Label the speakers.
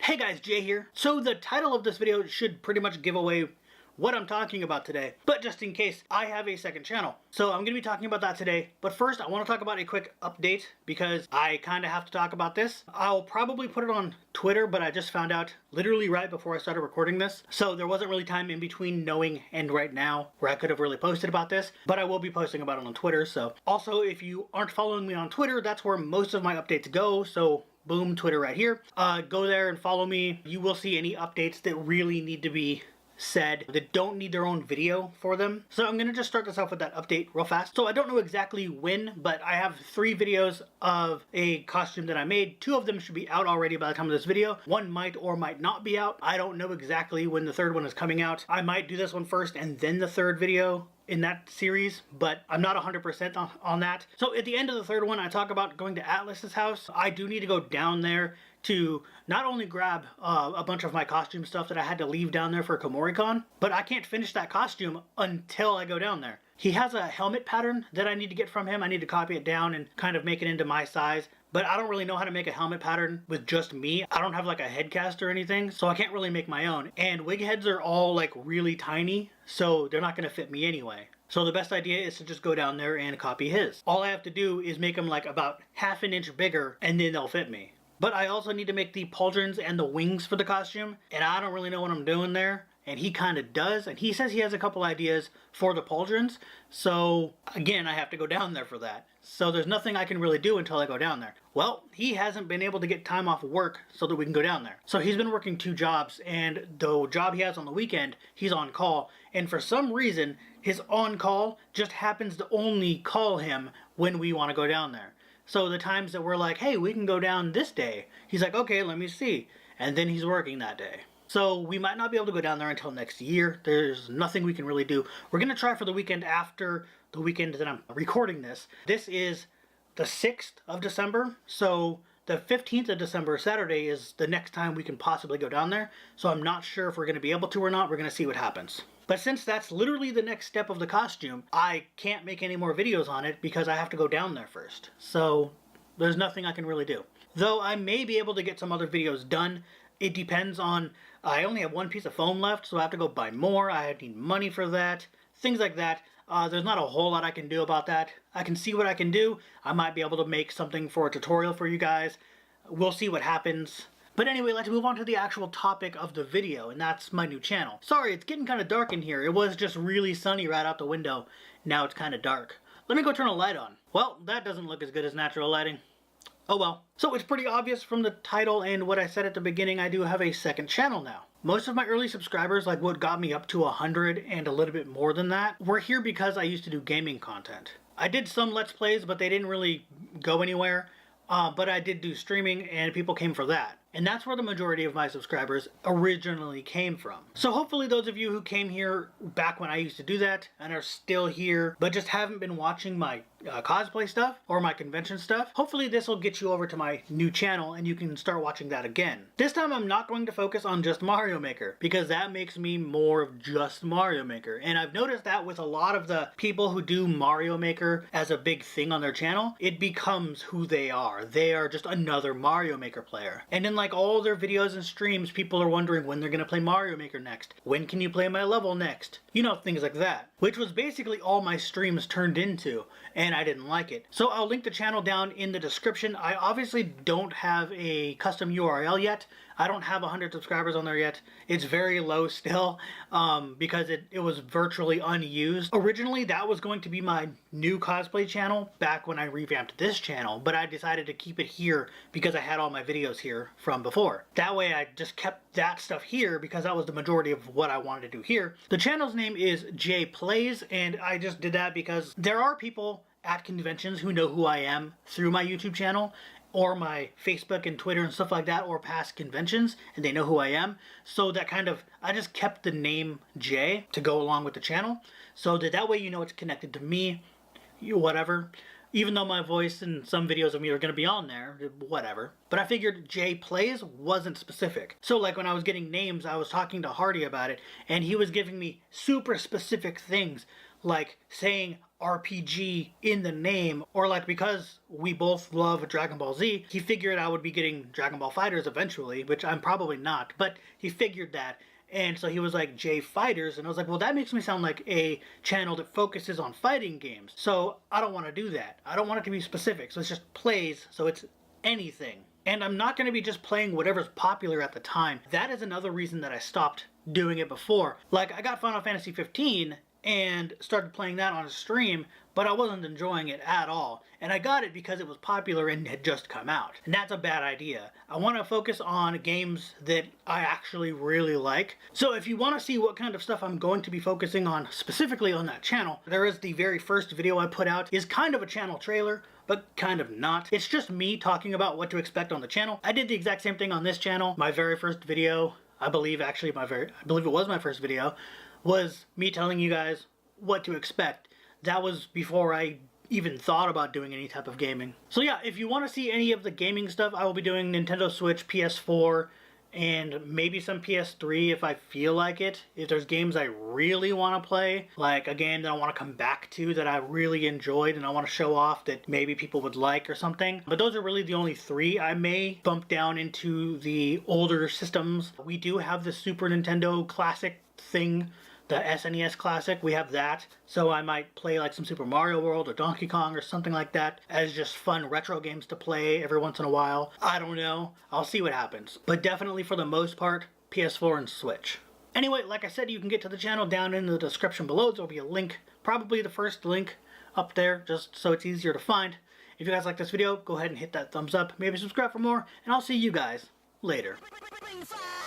Speaker 1: Hey guys, Jay here. So the title of this video should pretty much give away what I'm talking about today, but just in case, I have a second channel. So I'm going to be talking about that today, but first I want to talk about a quick update because I kind of have to talk about this. I'll probably put it on Twitter, but I just found out literally right before I started recording this. So there wasn't really time in between knowing and right now where I could have really posted about this, but I will be posting about it on Twitter. So also, if you aren't following me on Twitter, that's where most of my updates go. So boom, Twitter right here. Go there and follow me. You will see any updates that really need to be said that don't need their own video for them. So I'm gonna just start this off with that update real fast. So I don't know exactly when, but I have 3 videos of a costume that I made. 2 of them should be out already by the time of this video. 1 might or might not be out. I don't know exactly when the 3rd one is coming out. I might do this one first and then the 3rd video in that series, but I'm not 100% on that. So at the end of the 3rd one, I talk about going to Atlas's house. I do need to go down there to not only grab a bunch of my costume stuff that I had to leave down there for KomoriCon, but I can't finish that costume until I go down there. He has a helmet pattern that I need to get from him. I need to copy it down and kind of make it into my size. But I don't really know how to make a helmet pattern with just me. I don't have like a head cast or anything, so I can't really make my own. And wig heads are all like really tiny, so they're not gonna fit me anyway. So the best idea is to just go down there and copy his. All I have to do is make them like about half an inch bigger and then they'll fit me. But I also need to make the pauldrons and the wings for the costume, and I don't really know what I'm doing there. And he kind of does, and he says he has a couple ideas for the pauldrons, so again, I have to go down there for that. So there's nothing I can really do until I go down there. Well, he hasn't been able to get time off of work so that we can go down there. So he's been working 2 jobs, and the job he has on the weekend, he's on call, and for some reason, his on-call just happens to only call him when we want to go down there. So the times that we're like, hey, we can go down this day, he's like, okay, let me see, and then he's working that day. So we might not be able to go down there until next year. There's nothing we can really do. We're going to try for the weekend after the weekend that I'm recording this. This is the 6th of December. So the 15th of December, Saturday, is the next time we can possibly go down there. So I'm not sure if we're going to be able to or not. We're going to see what happens. But since that's literally the next step of the costume, I can't make any more videos on it because I have to go down there first. So there's nothing I can really do. Though I may be able to get some other videos done. It depends on, I only have 1 piece of foam left, so I have to go buy more. I need money for that, things like that. There's not a whole lot I can do about that. I can see what I can do. I might be able to make something for a tutorial for you guys. We'll see what happens. But anyway, let's move on to the actual topic of the video, and that's my new channel. Sorry, it's getting kind of dark in here. It was just really sunny right out the window. Now it's kind of dark. Let me go turn a light on. Well, that doesn't look as good as natural lighting. Oh well. So it's pretty obvious from the title and what I said at the beginning, I do have a second channel now. Most of my early subscribers, like what got me up to 100 and a little bit more than that, were here because I used to do gaming content. I did some Let's Plays, but they didn't really go anywhere. But I did do streaming and people came for that. And that's where the majority of my subscribers originally came from. So hopefully those of you who came here back when I used to do that and are still here, but just haven't been watching my cosplay stuff or my convention stuff, hopefully this will get you over to my new channel and you can start watching that again. This time I'm not going to focus on just Mario Maker because that makes me more of just Mario Maker. And I've noticed that with a lot of the people who do Mario Maker as a big thing on their channel, it becomes who they are. They are just another Mario Maker player. And in like all their videos and streams, people are wondering when they're going to play Mario Maker next. When can you play my level next? You know, things like that. Which was basically all my streams turned into, and I didn't like it. So I'll link the channel down in the description. I obviously don't have a custom URL yet. I don't have 100 subscribers on there yet. It's very low still because it was virtually unused. Originally, that was going to be my new cosplay channel back when I revamped this channel, but I decided to keep it here because I had all my videos here from before. That way, I just kept that stuff here because that was the majority of what I wanted to do here. The channel's name is Jay Plays, and I just did that because there are people at conventions who know who I am through my YouTube channel, or my Facebook and Twitter and stuff like that, or past conventions, and they know who I am. So that kind of, I just kept the name Jay to go along with the channel, so that way you know it's connected to me, whatever. Even though my voice and some videos of me are going to be on there, whatever. But I figured Jay Plays wasn't specific. So like when I was getting names, I was talking to Hardy about it, and he was giving me super specific things. like saying RPG in the name, or like because we both love Dragon Ball Z, he figured I would be getting Dragon Ball Fighters eventually, which I'm probably not, but he figured that. And so he was like, J Fighters, and I was like, well, that makes me sound like a channel that focuses on fighting games. So I don't want to do that. I don't want it to be specific, so it's just plays, so it's anything. And I'm not going to be just playing whatever's popular at the time. That is another reason that I stopped doing it before. Like, I got Final Fantasy 15 and started playing that on a stream, but I wasn't enjoying it at all. And I got it because it was popular and had just come out. And that's a bad idea. I want to focus on games that I actually really like. So if you want to see what kind of stuff I'm going to be focusing on specifically on that channel, there is the very first video I put out is kind of a channel trailer, but kind of not. It's just me talking about what to expect on the channel. I did the exact same thing on this channel. My very first video, I believe it was my first video, was me telling you guys what to expect. That was before I even thought about doing any type of gaming. So yeah, if you want to see any of the gaming stuff, I will be doing Nintendo Switch, PS4, and maybe some PS3 if I feel like it. If there's games I really want to play, like a game that I want to come back to that I really enjoyed and I want to show off that maybe people would like or something. But those are really the only three. I may bump down into the older systems. We do have the Super Nintendo Classic thing, the SNES Classic, we have that, so I might play like some Super Mario World or Donkey Kong or something like that as just fun retro games to play every once in a while. I don't know. I'll see what happens. But definitely for the most part, PS4 and Switch. Anyway, like I said, you can get to the channel down in the description below. There'll be a link, probably the first link up there, just so it's easier to find. If you guys like this video, go ahead and hit that thumbs up, maybe subscribe for more, and I'll see you guys later. We'll be right back.